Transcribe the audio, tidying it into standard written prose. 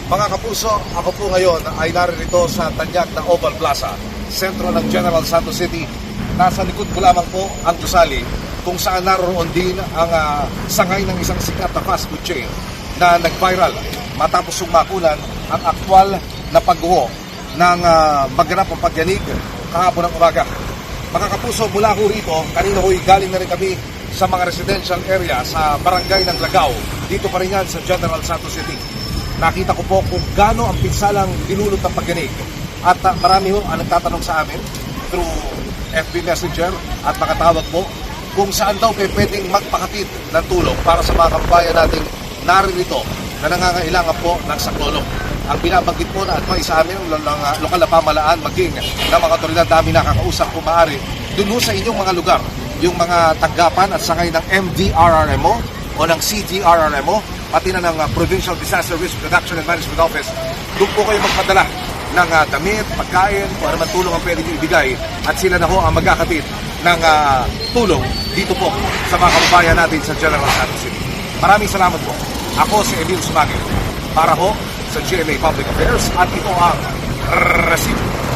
Mga kapuso, ako po ngayon ay naririto sa Tanyag na Oval Plaza, sentro ng General Santos City. Nasa likod ko lamang po ang gusali kung saan naroon din ang sangay ng isang sikat na fast food chain na nag-viral matapos sumakulan ang aktwal na pagguho ng maganap ang pagyanig kahapon ng umaga. Mga kapuso, mula ho rito, kanina ho'y galing na rin kami sa mga residential area sa barangay ng Lagaw, dito pa rin yan sa General Santos City. Nakita ko po kung gaano ang pinsalang dinulot ng pagyanig. At marami ho ang nagtatanong sa amin through FB Messenger at makatawag po kung saan daw pwedeng magpakatid ng tulong para sa mga kababayan nating naririto na nangangailangan po ng saklolo. Ang binabanggit po na advice sa amin ng lokal na pamalaan, maging ng mga otoridad namin nakakausap kung maaari dun ho sa inyong mga lugar, yung mga tanggapan at sangay ng MDRRMO o ng CDRRMO, pati na ng Provincial Disaster Risk Reduction and Management Office. Doon po kayo magpadala ng damit, pagkain, o anumang tulong ang pwede ibigay at sila na ho ang magkakatid ng tulong dito po sa mga kababayan natin sa General Santos City. Maraming salamat po. Ako si Emil Sumagin para ho sa GMA Public Affairs at ito ang Resibo.